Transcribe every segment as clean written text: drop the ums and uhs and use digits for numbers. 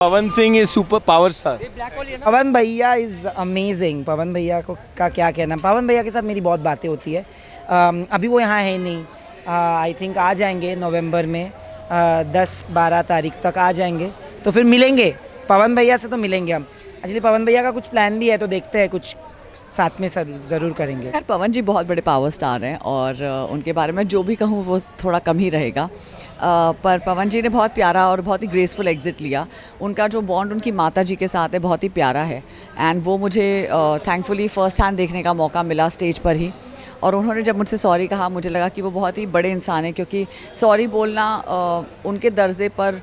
Pawan Singh is super power star. Pawan भैया is amazing. पवन भैया को का क्या कहना। पवन भैया के साथ मेरी बहुत बातें होती है। अभी वो यहाँ है नहीं। आई थिंक आ जाएंगे नवंबर में। 10-12 तारीख तक आ जाएंगे तो फिर मिलेंगे। पवन भैया से तो मिलेंगे हम। एक्चुअली पवन भैया का कुछ प्लान भी है तो देखते हैं, कुछ साथ में ज़रूर करेंगे। यार पवन जी बहुत बड़े पावर स्टार हैं और उनके बारे में जो भी कहूँ वो थोड़ा कम ही रहेगा। पर पवन जी ने बहुत प्यारा और बहुत ही ग्रेसफुल एग्ज़िट लिया। उनका जो बॉन्ड उनकी माता जी के साथ है बहुत ही प्यारा है एंड वो मुझे थैंकफुली फ़र्स्ट हैंड देखने का मौका मिला स्टेज पर ही। और उन्होंने जब मुझसे सॉरी कहा मुझे लगा कि वो बहुत ही बड़े इंसान हैं, क्योंकि सॉरी बोलना उनके दर्जे पर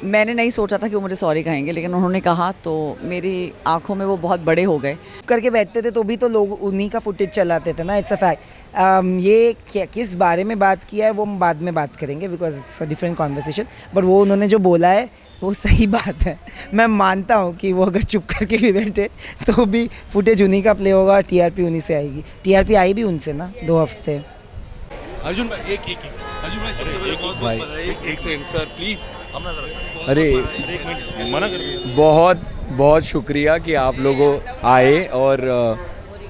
मैंने नहीं सोचा था कि वो मुझे सॉरी कहेंगे, लेकिन उन्होंने कहा तो मेरी आंखों में वो बहुत बड़े हो गए। करके बैठते थे तो भी तो लोग उन्हीं का फुटेज चलाते थे ना। It's a fact. ये किस बारे में बात किया है वो हम बाद में बात करेंगे, because it's a different conversation. But वो उन्होंने जो बोला है वो सही बात है। मैं मानता हूँ कि वो अगर चुप करके भी बैठे तो भी फुटेज उन्हीं का प्ले होगा और टीआरपी उन्हीं से आएगी। टीआरपी आई भी उनसे ना 2 हफ्ते। अर्जुन भाई एक अर्जुन भाई सबसे पहले बहुत भाई, बहुत एक सेकंड सर प्लीज। अरे एक मिनट मना कर। बहुत बहुत शुक्रिया कि आप लोगों आए और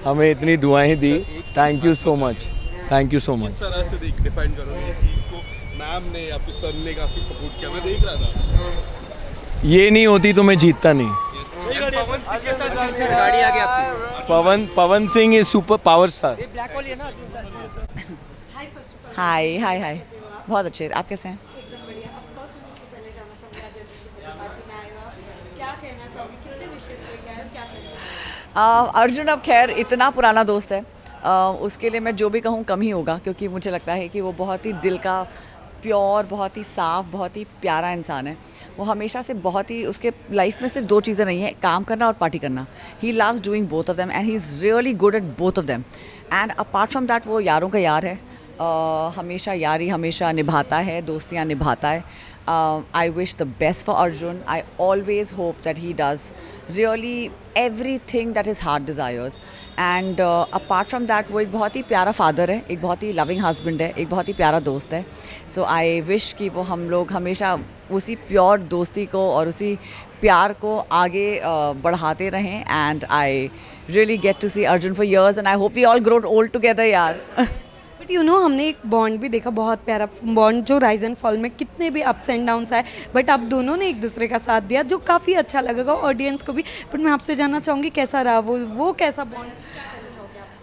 हमें इतनी दुआएं दी। Thank you so much, thank you so किस मच। तरह से डिफाइन करोगे चीज को? मैम ने आपके सर ने काफी सपोर्ट किया, मैं देख रहा था। ये नहीं होती तो मैं जीतता नहीं। पवन सिंह के साथ गाड़ी आ गया। Pawan Singh is super power star. Hi hi hi, बहुत अच्छे। आप कैसे हैं? अर्जुन अब खैर इतना पुराना दोस्त है, उसके लिए मैं जो भी कहूँ कम ही होगा, क्योंकि मुझे लगता है कि वो बहुत ही दिल का प्योर, बहुत ही साफ़, बहुत ही प्यारा इंसान है। वो हमेशा से बहुत ही, उसके लाइफ में सिर्फ 2 चीज़ें नहीं है, काम करना और पार्टी करना। He loves doing both of them and he is really good at both of them. And apart from that वो यारों का यार है। हमेशा यारी हमेशा निभाता है, दोस्तियाँ निभाता है। I wish the best for Arjun. I always hope that he does really everything that his heart desires. And apart from that, वो एक बहुत ही प्यारा फादर है, एक बहुत ही लविंग हस्बैंड है, एक बहुत ही प्यारा दोस्त है। So I wish कि वो हम लोग हमेशा उसी प्योर दोस्ती को और उसी प्यार को आगे बढ़ाते रहें। And I really get to see Arjun for years and I hope we all grow old together यार। बट यू नो हमने एक बॉन्ड भी देखा, बहुत प्यारा बॉन्ड, जो राइज एंड फॉल में कितने भी अप्स एंड डाउन्स आए बट आप दोनों ने एक दूसरे का साथ दिया, जो काफ़ी अच्छा लगेगा ऑडियंस को भी। बट मैं आपसे जानना चाहूँगी कैसा रहा वो कैसा बॉन्ड?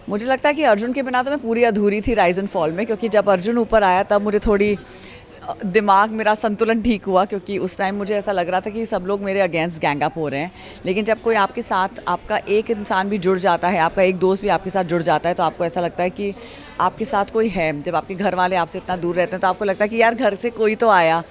मुझे लगता है कि अर्जुन के बिना तो मैं पूरी अधूरी थी राइज एंड फॉल में, क्योंकि जब अर्जुन ऊपर आया तब मुझे थोड़ी दिमाग मेरा संतुलन ठीक हुआ, क्योंकि उस टाइम मुझे ऐसा लग रहा था कि सब लोग मेरे अगेंस्ट गैंग अप हो रहे हैं। लेकिन जब कोई आपके साथ, आपका एक इंसान भी जुड़ जाता है, आपका एक दोस्त भी आपके साथ जुड़ जाता है, तो आपको ऐसा लगता है कि आपके साथ कोई है। जब आपके घर वाले आपसे इतना दूर रहते हैं तो आपको लगता है कि यार घर से कोई तो आया।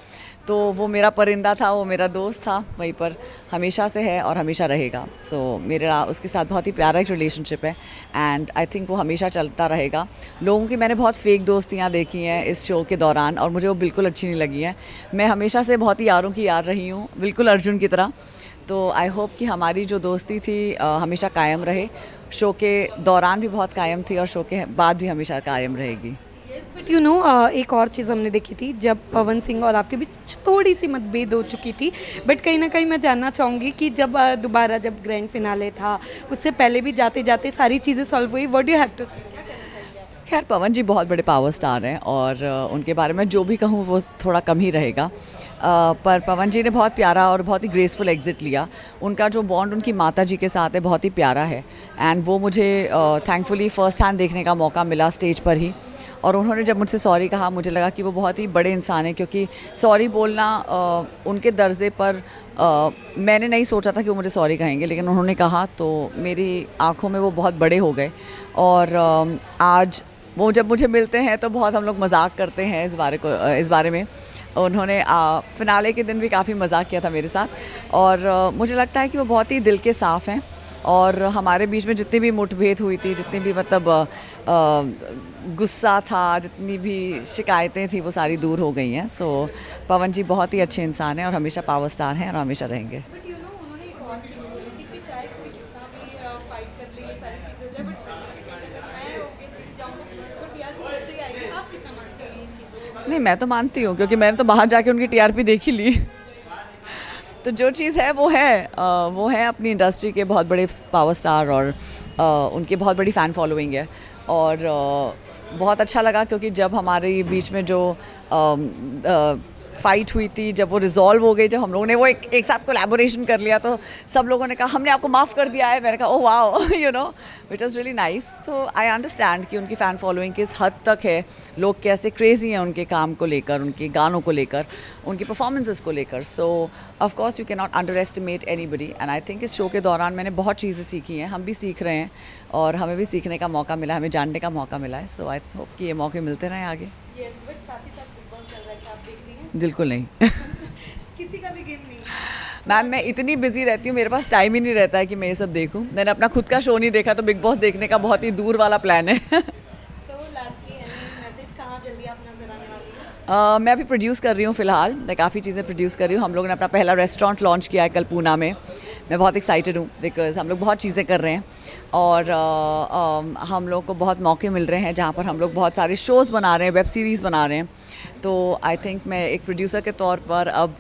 तो वो मेरा परिंदा था, वो मेरा दोस्त था, वहीं पर हमेशा से है और हमेशा रहेगा। सो मेरा उसके साथ बहुत ही प्यारा एक रिलेशनशिप है एंड आई थिंक वो हमेशा चलता रहेगा। लोगों की मैंने बहुत फेक दोस्तियाँ देखी हैं इस शो के दौरान और मुझे वो बिल्कुल अच्छी नहीं लगी हैं। मैं हमेशा से बहुत ही यारों की यार रही हूँ, बिल्कुल अर्जुन की तरह। तो आई होप कि हमारी जो दोस्ती थी हमेशा कायम रहे। शो के दौरान भी बहुत कायम थी और शो के बाद भी हमेशा कायम रहेगी। बट यू नो एक और चीज़ हमने देखी थी, जब पवन सिंह और आपके बीच थोड़ी सी मतभेद हो चुकी थी, बट कहीं ना कहीं मैं जानना चाहूँगी कि जब दोबारा जब ग्रैंड फिनाले था उससे पहले भी जाते जाते सारी चीज़ें सॉल्व हुई। व्हाट डू हैव टू से? खैर पवन जी बहुत बड़े पावर स्टार हैं और उनके बारे में जो भी कहूँ वो थोड़ा कम ही रहेगा। पर पवन जी ने बहुत प्यारा और बहुत ही ग्रेसफुल एग्ज़िट लिया। उनका जो बॉन्ड उनकी माता जी के साथ है बहुत ही प्यारा है एंड वो मुझे थैंकफुली फ़र्स्ट हैंड देखने का मौका मिला स्टेज पर ही। और उन्होंने जब मुझसे सॉरी कहा मुझे लगा कि वो बहुत ही बड़े इंसान हैं, क्योंकि सॉरी बोलना उनके दर्जे पर मैंने नहीं सोचा था कि वो मुझे सॉरी कहेंगे, लेकिन उन्होंने कहा तो मेरी आंखों में वो बहुत बड़े हो गए। और आज वो जब मुझे मिलते हैं तो बहुत हम लोग मजाक करते हैं इस बारे में। उन्होंने फिनाले के दिन भी काफ़ी मजाक किया था मेरे साथ और मुझे लगता है कि वो बहुत ही दिल के साफ़ हैं और हमारे बीच में जितनी भी मुठभेद हुई थी, जितनी भी मतलब गुस्सा था, जितनी भी शिकायतें थी, वो सारी दूर हो गई हैं। सो पवन जी बहुत ही अच्छे इंसान हैं और हमेशा पावर स्टार हैं और हमेशा रहेंगे। बट यू नो उन्होंने एक और चीज़ बोली थी कि चाहे कोई कितना भी फाइट कर ले, ये सारी चीज़ें हो जाए, बट अगर मैं होके दिख जाऊँगा तो टीआरपी मुझसे ही आएगी। आप कितना मानते हो ये चीज़ें? नहीं, मैं तो मानती हूँ, क्योंकि मैंने तो बाहर जाके उनकी टीआरपी देख ही ली। तो जो चीज़ है वो है अपनी इंडस्ट्री के बहुत बड़े पावर स्टार और उनकी बहुत बड़ी फ़ैन फॉलोइंग है। और बहुत अच्छा लगा क्योंकि जब हमारे बीच में जो फाइट हुई थी, जब वो रिजॉल्व हो गई, जब हम लोगों ने वो एक साथ कोलैबोरेशन कर लिया, तो सब लोगों ने कहा हमने आपको माफ़ कर दिया है। मैंने कहा oh wow, you know, which is really nice. तो आई अंडरस्टैंड कि उनकी फ़ैन फॉलोइंग किस हद तक है, लोग कैसे क्रेज़ी हैं उनके काम को लेकर, उनके गानों को लेकर, उनकी परफॉर्मेंसेस को लेकर। सो of course you can not under estimate anybody. And I think इस शो के दौरान मैंने बहुत चीज़ें सीखी हैं, हम भी सीख रहे हैं और हमें भी सीखने का मौका मिला, हमें जानने का मौका मिला है। सो आई होप कि ये मौके मिलते रहें आगे। बिल्कुल नहीं। किसी का भी गेम नहीं। मैम मैं इतनी बिजी रहती हूँ, मेरे पास टाइम ही नहीं रहता है कि मैं ये सब देखूँ। मैंने अपना खुद का शो नहीं देखा, तो बिग बॉस देखने का बहुत ही दूर वाला प्लान है। सो लास्टली एनी मैसेज, कहाँ जल्दी आप नजर आने वाली है? मैं अभी प्रोड्यूस कर रही हूँ फ़िलहाल, मैं काफ़ी चीज़ें प्रोड्यूस कर रही हूँ। हम लोगों ने अपना पहला रेस्टोरेंट लॉन्च किया है कल पूना में। मैं बहुत एक्साइटेड हूँ बिकॉज़ हम लोग बहुत चीज़ें कर रहे हैं और हम लोग को बहुत मौके मिल रहे हैं जहाँ पर हम लोग बहुत सारे शोज़ बना रहे हैं, वेब सीरीज़ बना रहे हैं। तो आई थिंक मैं एक प्रोड्यूसर के तौर पर अब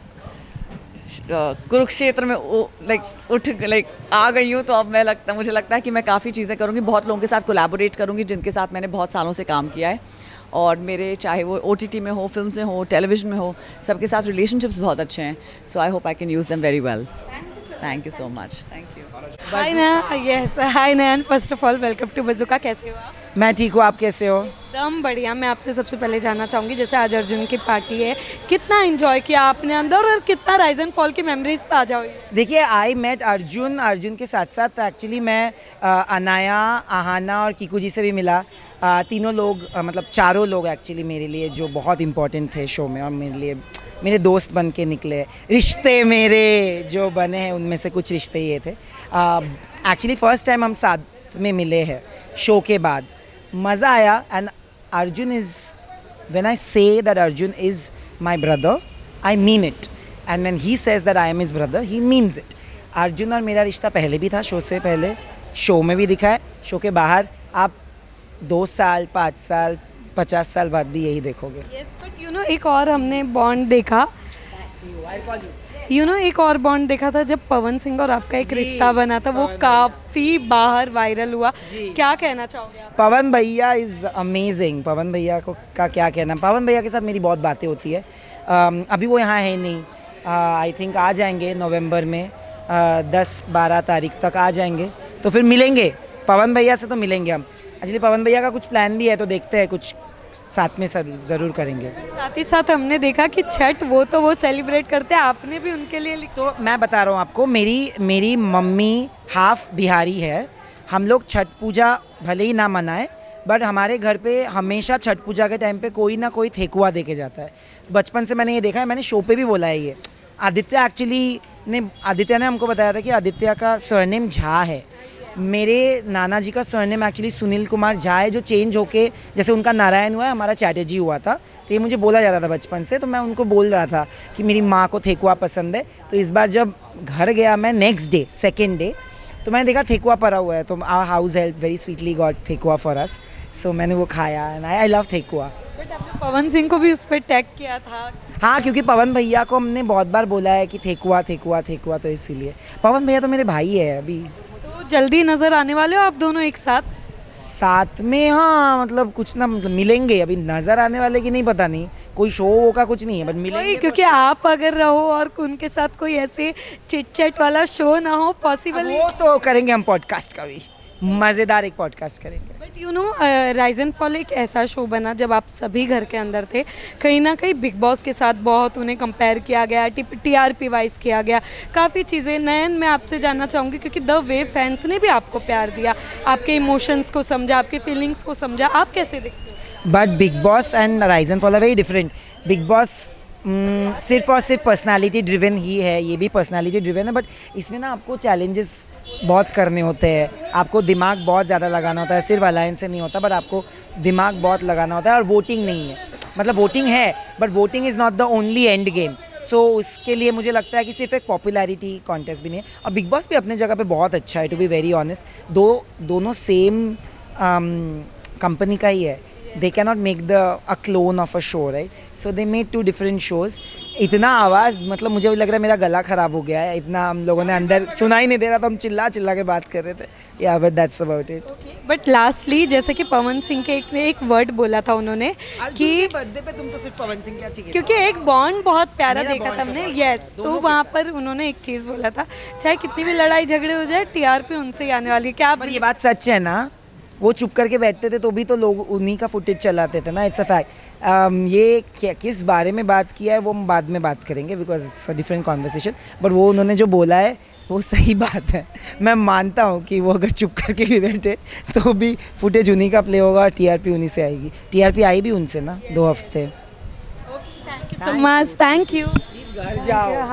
कुरुक्षेत्र में आ गई हूँ। तो अब मुझे लगता है कि मैं काफ़ी चीज़ें करूँगी, बहुत लोगों के साथ कोलैबोरेट करूँगी जिनके साथ मैंने बहुत सालों से काम किया है। और मेरे चाहे वो OTT में हो, फिल्म में हो, टेलीविज़न में हो, सबके साथ रिलेशनशिप्स बहुत अच्छे हैं। So I hope I can use them very well. Thank you so much. Thank you. Hi Nayan, yes hi Nayan, first of all welcome to Bazooka. कैसे हो आप? मैं ठीक हूँ, आप कैसे हो? एकदम बढ़िया। मैं आपसे सबसे पहले जानना चाहूँगी, जैसे आज अर्जुन की पार्टी है, कितना एंजॉय किया आपने अंदर और कितना राइज एंड फॉल की मेमोरीज ताजा हुई? देखिए, आई मेट अर्जुन के साथ साथ एक्चुअली मैं अनाया, आहाना और कीकू जी से भी मिला। तीनों लोग मतलब चारों लोग एक्चुअली मेरे लिए जो बहुत इम्पोर्टेंट थे शो में और मेरे लिए मेरे दोस्त बन के निकले। रिश्ते मेरे जो बने हैं उनमें से कुछ रिश्ते ये थे। एक्चुअली फ़र्स्ट टाइम हम साथ में मिले हैं शो के बाद, मज़ा आया। And Arjun is, when I say that Arjun is my brother, I mean it. And when he says that I am his brother, he means it. Arjun और मेरा रिश्ता पहले भी था, शो से पहले, शो में भी दिखा है, शो के बाहर आप 2 साल, 5 साल, 50 साल बाद भी यही देखोगे। यस, बट यू नो एक और हमने बॉन्ड देखा, एक और बॉन्ड देखा था जब पवन सिंह और आपका एक रिश्ता बना था, वो काफ़ी बाहर वायरल हुआ। क्या कहना चाहोगे आप? पवन भैया इज़ अमेजिंग। पवन भैया को का क्या कहना। पवन भैया के साथ मेरी बहुत बातें होती है। अभी वो यहाँ है नहीं, आई थिंक आ जाएंगे नवंबर में, 10-12 तारीख तक आ जाएंगे, तो फिर मिलेंगे। पवन भैया से तो मिलेंगे हम। एक्चुअली पवन भैया का कुछ प्लान भी है, तो देखते हैं, कुछ साथ में ज़रूर करेंगे। साथ ही साथ हमने देखा कि छठ वो सेलिब्रेट करते हैं, आपने भी उनके लिए तो मैं बता रहा हूँ आपको, मेरी मम्मी हाफ बिहारी है। हम लोग छठ पूजा भले ही ना मनाएं, बट हमारे घर पे हमेशा छठ पूजा के टाइम पे कोई ना कोई ठेकुआ दे के जाता है। बचपन से मैंने ये देखा है, मैंने शो पे भी बोला है ये। आदित्य ने हमको बताया था कि आदित्य का सरनेम झा है। मेरे नाना जी का सरनेम एक्चुअली सुनील कुमार झा है, जो चेंज होके, जैसे उनका नारायण हुआ है, हमारा चैटर्जी हुआ था। तो ये मुझे बोला जाता था बचपन से, तो मैं उनको बोल रहा था कि मेरी माँ को ठेकुआ पसंद है। तो इस बार जब घर गया मैं नेक्स्ट डे, सेकेंड डे, तो मैंने देखा ठेकुआ पड़ा हुआ है। तो our house help very sweetly got thekua for us. So मैंने वो खाया and I love thekua. But आपने पवन सिंह को भी उस पर टैग किया था। हाँ, क्योंकि पवन भैया को हमने बहुत बार बोला है कि ठेकुआ, तो इसीलिए। पवन भैया तो मेरे भाई है अभी। तो जल्दी नज़र आने वाले हो आप दोनों एक साथ में? हाँ, मतलब कुछ ना, मतलब मिलेंगे। अभी नज़र आने वाले की नहीं, पता नहीं, कोई शो का कुछ नहीं है, बट मिलेंगे। क्योंकि आप अगर रहो और उनके साथ कोई ऐसे चिट वाला शो ना हो पॉसिबल, वो तो करेंगे हम पॉडकास्ट का भी, मज़ेदार एक पॉडकास्ट करेंगे। But you know rise and fall एक ऐसा शो बना जब आप सभी घर के अंदर थे, कहीं ना कहीं बिग बॉस के साथ बहुत उन्हें कंपेयर किया गया, TRP वाइज किया गया, काफ़ी चीज़ें। नयन, मैं आपसे जानना चाहूँगी, क्योंकि द वे फैंस ने भी आपको प्यार दिया, आपके इमोशंस को समझा, आपके फीलिंग्स को समझा, आप कैसे देखते हो? But Bigg Boss and Rise and Fall are very different. Bigg Boss सिर्फ और सिर्फ पर्सनालिटी ड्रिवन ही है, ये भी पर्सनालिटी ड्रिवन है, बट इसमें ना आपको चैलेंजेस बहुत करने होते हैं, आपको दिमाग बहुत ज़्यादा लगाना होता है। सिर्फ अलायंस से नहीं होता, बट आपको दिमाग बहुत लगाना होता है। और वोटिंग नहीं है, मतलब वोटिंग है, but voting is not the only end game. So उसके लिए मुझे लगता है कि सिर्फ एक पॉपुलैरिटी कॉन्टेस्ट भी नहीं है। और बिग बॉस भी अपने जगह पे बहुत अच्छा है, टू बी वेरी ऑनेस्ट। दोनों सेम कंपनी का ही है, they cannot make a clone of a show, right? So they made 2 different shows. इतना आवाज़ मतलब मुझे भी लग रहा है मेरा गला ख़राब हो गया है, इतना हम लोगों ने अंदर सुना ही नहीं दे रहा था, हम चिल्ला चिल्ला के बात कर रहे थे. Yeah, but that's about it. But lastly जैसे कि पवन सिंह के एक वर्ड बोला था उन्होंने कि बर्थडे पे तुम तो सिर्फ पवन सिंह क्या चाहिए. क्योंकि एक बॉन्ड बहुत प्यारा मेरा देखा bond था हमने. था बहुत यस, प्यारा, तो दोनों के वहाँ पर उन्होंने एक चीज़ बोला था, चाहे कितनी भी लड़ाई झगड़े हो जाए टीआरपी उनसे ही आने वाली है. क्या आप पर ये बात सच है ना, वो चुप करके बैठते थे तो भी तो लोग उन्हीं का फुटेज चलाते थे ना. It's a fact. ये किस बारे में बात किया है वो हम बाद में बात करेंगे because it's a different conversation. But वो उन्होंने जो बोला है वो सही बात है. मैं मानता हूँ कि वो अगर चुप करके भी बैठे तो भी फुटेज उन्हीं का प्ले होगा और टीआरपी उन्हीं से आएगी. टीआरपी आई भी उनसे ना 2 हफ्ते. Thank you so much. Thank you. घर जाओ.